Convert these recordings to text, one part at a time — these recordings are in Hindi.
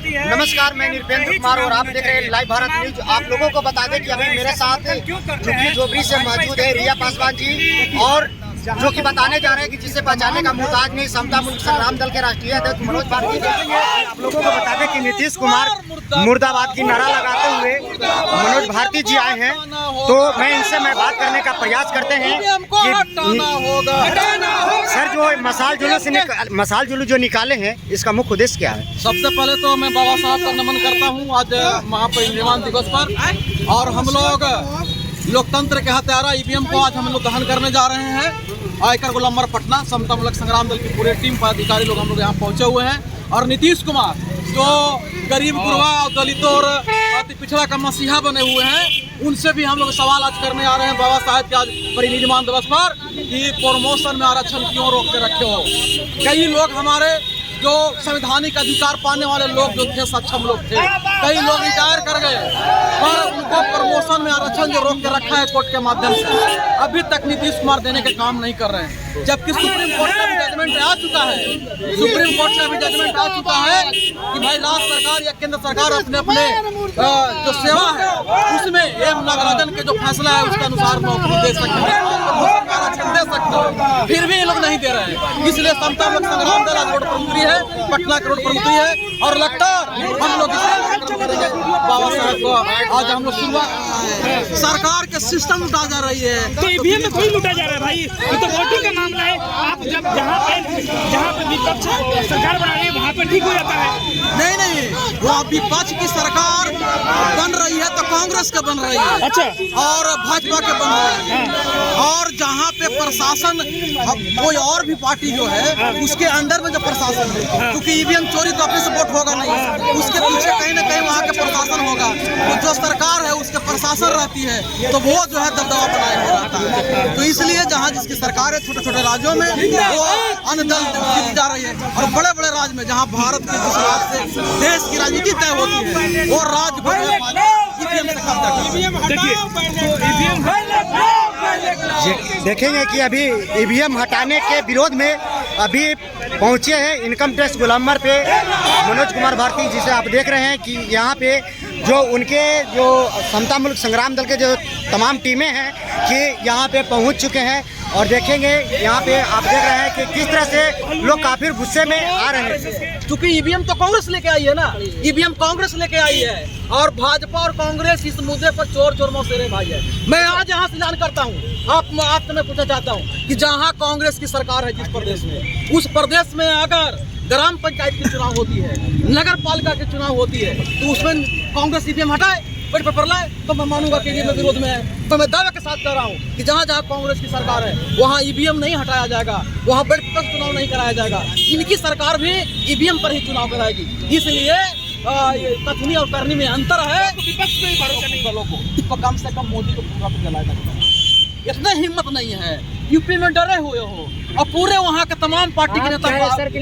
नमस्कार, मैं निर्पेंद्र कुमार और आप देख रहे हैं लाइव भारत न्यूज। आप लोगों को बता दें कि अभी मेरे साथ झुग्गी झोपड़ी से मौजूद है रिया पासवान जी, और जो कि बताने जा रहे हैं कि जिसे बचाने का मुहताज नहीं, समता मुल्क संग्राम दल के राष्ट्रीय अध्यक्ष मनोज भारती। आप लोगों को बता दें कि नीतीश कुमार मुर्दाबाद की नारा लगाते हुए मनोज भारती जी आए हैं, तो मैं इनसे बात करने का प्रयास करते हैं कि सर जो मसाल जुलूस जो निकाले हैं, इसका मुख्य उद्देश्य क्या है? सबसे पहले तो मैं बाबा साहब का नमन करता हूँ आज महापरिनिर्वाण दिवस पर, और हम लोग लोकतंत्र के हत्यारा ईवीएम को आज हम लोग दहन करने जा रहे हैं। आयकर गोलंबर पटना समता मुल्क संग्राम दल की पूरी टीम पदाधिकारी लोग हम लोग यहाँ पहुँचे हुए हैं, और नीतीश कुमार जो गरीब गुरबा और दलितों और अति पिछड़ा का मसीहा बने हुए हैं, उनसे भी हम लोग सवाल आज करने आ रहे हैं बाबा साहब के आज परिनिर्वाण दिवस पर कि प्रमोशन में आरक्षण क्यों रोक के रखे हो। कई लोग हमारे जो संवैधानिक अधिकार पाने वाले लोग जो थे, सक्षम लोग थे, कई लोग रिटायर कर गए, पर उनको प्रमोशन में आरक्षण जो रोक के रखा है कोर्ट के माध्यम से, अभी तक नीतीश कुमार देने का काम नहीं कर रहे हैं। जबकि सुप्रीम कोर्ट का भी जजमेंट आ चुका है, सुप्रीम कोर्ट का भी जजमेंट आ चुका है कि भाई राज्य सरकार या केंद्र सरकार अपने अपने जो सेवा है उसमें एम नागराजन के जो फैसला है उसके अनुसार नौकरी दे सकते हैं, आरक्षण दे सकते हैं, फिर भी ये लोग नहीं दे रहे हैं। इसलिए समता मुल्क संग्राम दल रोड पर उतरी है, पटना के रोड पर उतरी है, और लगातार हम लोग बाबा साहब को आज हम लोग शुरुआत सरकार के सिस्टम लुटा जा रही है। तो ईवीएम में कोई लुटा जा रहा है भाई, ये तो वोटिंग का मामला है। आप जब जहाँ पे विपक्ष सरकार बना रही है वहाँ पे ठीक हो जाता है। नहीं, वो विपक्ष की सरकार बन रही है तो कांग्रेस के बन रही है, अच्छा, और भाजपा के बन रही है, और जहाँ पे प्रशासन कोई और भी पार्टी जो है उसके अंडर में जो प्रशासन है, क्योंकि ईवीएम चोरी तो अपने से वोट होगा नहीं, उसके पीछे कहीं ना कहीं वहाँ के प्रशासन होगा, तो जो सरकार है उसके प्रशासन रहती है, तो वो जो है दबदबा बनाए हुए रहता है। तो इसलिए जहाँ जिसकी सरकार है छोटे छोटे राज्यों में वो अन्य दल जीत जा रही है, और बड़े बड़े राज्य में जहाँ भारत के जिस राज्य से देश की राजनीति तय होती है वो राज्य देखेंगे कि अभी ईवीएम हटाने के विरोध में अभी पहुंचे हैं इनकम टैक्स गोलंबर पे मनोज कुमार भारती, जिसे आप देख रहे हैं कि यहाँ पे जो उनके जो समता मुल्क संग्राम दल के जो तमाम टीमें हैं कि यहाँ पे पहुँच चुके हैं, और देखेंगे यहाँ पे आप देख रहे हैं कि किस तरह से लोग काफी गुस्से में आ रहे हैं, क्योंकि ईवीएम तो कांग्रेस लेके आई है ना, ईवीएम कांग्रेस लेके आई है, और भाजपा और कांग्रेस इस मुद्दे पर चोर मौसेरे भाई है। मैं आज यहाँ से ऐलान करता हूँ, आपसे मैं पूछना चाहता हूँ कि जहाँ कांग्रेस की सरकार है जिस प्रदेश में, उस प्रदेश में अगर ग्राम पंचायत की चुनाव होती है, नगर पालिका की चुनाव होती है, तो उसमें कांग्रेस ईवीएम हटाए पेट पर लाए, तो मैं मानूंगा कि ये विरोध में है। तो मैं दावे के साथ कह रहा हूँ कि जहाँ जहाँ कांग्रेस की सरकार है वहाँ ईवीएम नहीं हटाया जाएगा, वहाँ बैठ कर चुनाव नहीं कराया जाएगा। इनकी सरकार भी ईवीएम पर ही चुनाव कराएगी। इसलिए कथनी और करनी में अंतर है। विपक्ष में भरोसा नहीं दलों को, कम से कम मोदी को पूरा जलाएगा। इतना हिम्मत नहीं है, यूपी में डरे हुए हो, और पूरे वहाँ के तमाम पार्टी के नेता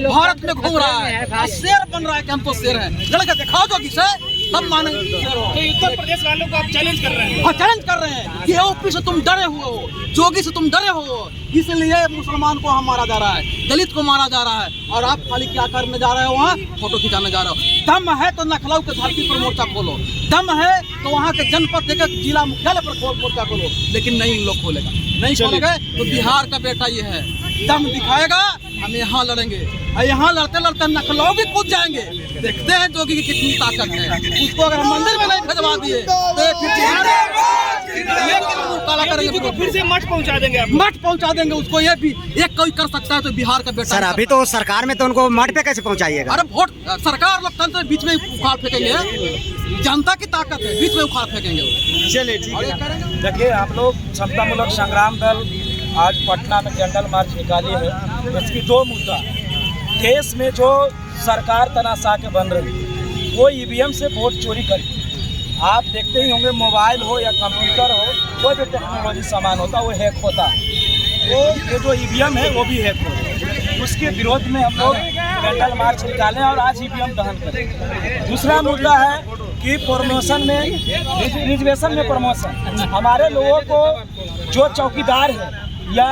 भारत में घूम रहा है, शेर बन रहा है कि हम तो शेर हैं। लड़का दिखाओ जो किसे तब मानेंगे। तो उत्तर प्रदेश वालों को आप चैलेंज कर रहे हैं? हाँ, चैलेंज कर रहे हैं कि यूपी से तुम डरे हुए हो, जोगी से तुम डरे हो, इसलिए मुसलमान को हम मारा जा रहा है, दलित को मारा जा रहा है, और आप खाली क्या करने जा रहे हो? वहाँ फोटो खिंचाने जा रहे हो। दम है तो लखनऊ के धरती पर मोर्चा खोलो, दम है तो वहाँ के जनपद देकर जिला मुख्यालय पर मोर्चा खोलो, लेकिन नहीं लोग खोलेगा, नहीं खोलेंगे तो बिहार का बेटा ये है, दम दिखाएगा, हम यहाँ लड़ेंगे, यहाँ लड़ते लड़ते लखनऊ भी कूद जाएंगे। देखते हैं जोगी की कितनी ताकत है। उसको अगर हम मंदिर में नहीं भिजवा दिए तो फिर से मठ पहुंचा देंगे, मठ पहुंचा देंगे उसको। ये भी एक कोई कर सकता है तो बिहार का बेटा। सर अभी तो सरकार में तो उनको मठ पे कैसे पहुंचाइएगा? अरे वोट सरकार लोकतंत्र बीच में उखाड़ फेंकेंगे, जनता की ताकत है, बीच में उखाड़ फेंकेंगे। चलिए ठीक है। देखिए, हम लोग समता मुल्क संग्राम दल आज पटना में जनरल मार्च निकाली है। इसकी दो मुद्दा, देश में जो सरकार तनाशा के बन रही है वो ईवीएम से वोट चोरी करी। आप देखते ही होंगे, मोबाइल हो या कंप्यूटर हो, कोई भी टेक्नोलॉजी सामान होता है वो हैक होता है, तो ये जो ईवीएम है वो भी हैक होता है। उसके विरोध में हम लोग जनरल मार्च निकालें और आज ईवीएम दहन करें। दूसरा मुद्दा है कि प्रमोशन में, रिजर्वेशन में प्रमोशन, हमारे लोगों को जो चौकीदार है या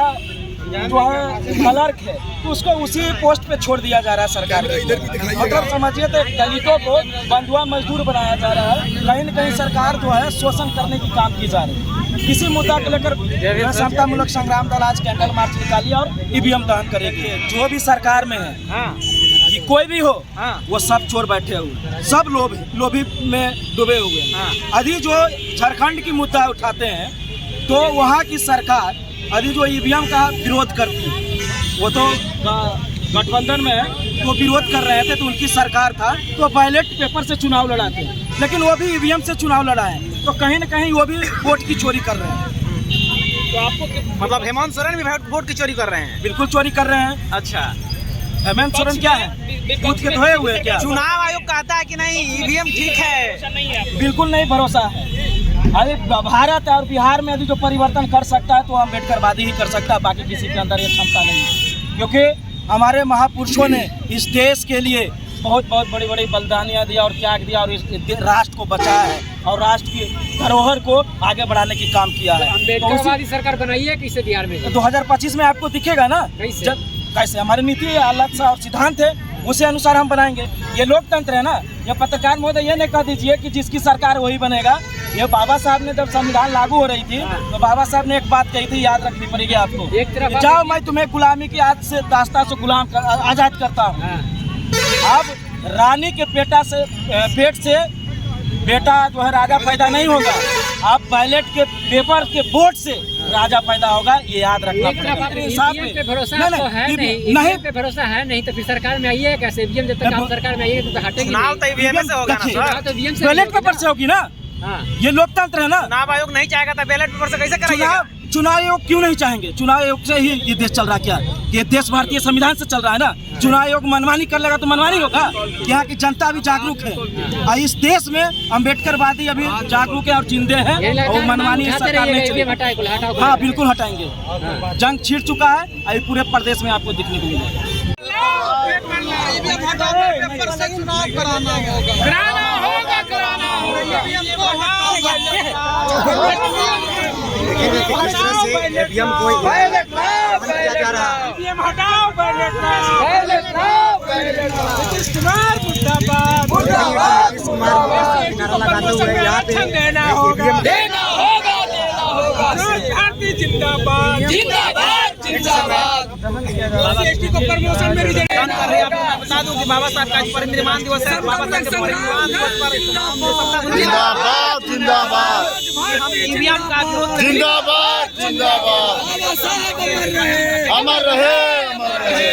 जो है क्लर्क है तो उसको उसी पोस्ट पे छोड़ दिया जा रहा है सरकार के। मतलब समझिए तो दलितों को बंधुआ मजदूर बनाया जा रहा है। कहीं न कहीं सरकार जो है शोषण करने की काम की जा रही है। इसी मुद्दा को लेकर समतामूलक संग्राम दल आज कैंडल मार्च निकाली और ईवीएम दहन करेगी। जो भी सरकार में है कि कोई भी हो वो सब चोर बैठे हुए, सब लोभी में डूबे हुए। अभी जो झारखंड की मुद्दा उठाते हैं तो वहाँ की सरकार अभी जो ईवीएम का विरोध करती है, वो तो गठबंधन में है तो विरोध कर रहे थे तो उनकी सरकार था तो बैलेट पेपर से चुनाव लड़ाते हैं, लेकिन वो भी ईवीएम से चुनाव लड़ाए तो कहीं न कहीं वो भी वोट की चोरी कर रहे हैं। तो आपको मतलब हेमंत सोरेन भी वोट की चोरी कर रहे हैं? बिल्कुल चोरी कर रहे हैं। अच्छा, हेमंत सोरेन क्या है, दूध के धोए हुए क्या? चुनाव आयोग कहता है कि नहीं ईवीएम ठीक है। बिल्कुल नहीं भरोसा है। अरे भारत और बिहार में यदि जो परिवर्तन कर सकता है तो अम्बेडकरवादी ही कर सकता है, बाकी किसी के अंदर ये क्षमता नहीं है। क्योंकि हमारे महापुरुषों ने इस देश के लिए बहुत बड़ी बड़ी बलिदानियाँ दिया और त्याग दिया और इस राष्ट्र को बचाया है और राष्ट्र की धरोहर को आगे बढ़ाने की काम किया है। अम्बेडकरवादी सरकार बनाई है किसे बिहार में? 2025 में आपको दिखेगा ना कैसे हमारी नीति अलग और सिद्धांत है, उसी अनुसार हम बनाएंगे। ये लोकतंत्र है ना। ये पत्रकार महोदय ये नहीं कह दीजिए कि जिसकी सरकार वही बनेगा। ये बाबा साहब ने जब संविधान लागू हो रही थी तो बाबा साहब ने एक बात कही थी, याद रखनी पड़ेगी आपको। जाओ मैं तुम्हें गुलामी की आज से दास्तां से आजाद करता हूँ। अब रानी के पेट से बेटा जो है राजा पैदा नहीं होगा, अब बैलेट के पेपर के वोट से राजा पैदा होगा, ये याद रखना पड़ेगा। पे भरोसा तो है नहीं, पे भरोसा है नहीं तो फिर सरकार में आइए कैसे? ईवीएम जब तक आप सरकार में आइए तो हटेगी चुनाव तो ईवीएम से होगा ना सर, बैलेट पेपर से होगी ना। ये लोकतंत्र है ना। चुनाव आयोग नहीं चाहेगा तो बैलेट पेपर से कैसे कराइएगा? चुनाव आयोग क्यों नहीं चाहेंगे? चुनाव आयोग से ही ये देश चल रहा है क्या? ये देश भारतीय संविधान से चल रहा है ना। चुनाव आयोग मनमानी कर लेगा तो मनमानी होगा। यहाँ की जनता भी जागरूक है और इस देश में अम्बेडकरवादी अभी जागरूक है और जिंदे हैं और मनमानी सरकार नहीं चलेगी। हाँ बिल्कुल हटाएंगे। जंग छिड़ चुका है अभी पूरे प्रदेश में आपको दिखने को मिलेगा। ईवीएम को किया जा रहा है। नीतीश कुमार नारा लगाते हुए यहाँ पे ईवीएम भारतीय जिंदाबाद जिंदाबाद जिंदाबाद। को प्रमोशन में रिजल्ट बता दूं कि बाबा साहब का परिनिर्वाण दिवस है। बाबा साहब के परिनिर्वाण दिवस पर जिंदाबाद जिंदाबाद हम ईवीएम का विरोध जिंदाबाद जिंदाबाद अमर रहे अमर रहे।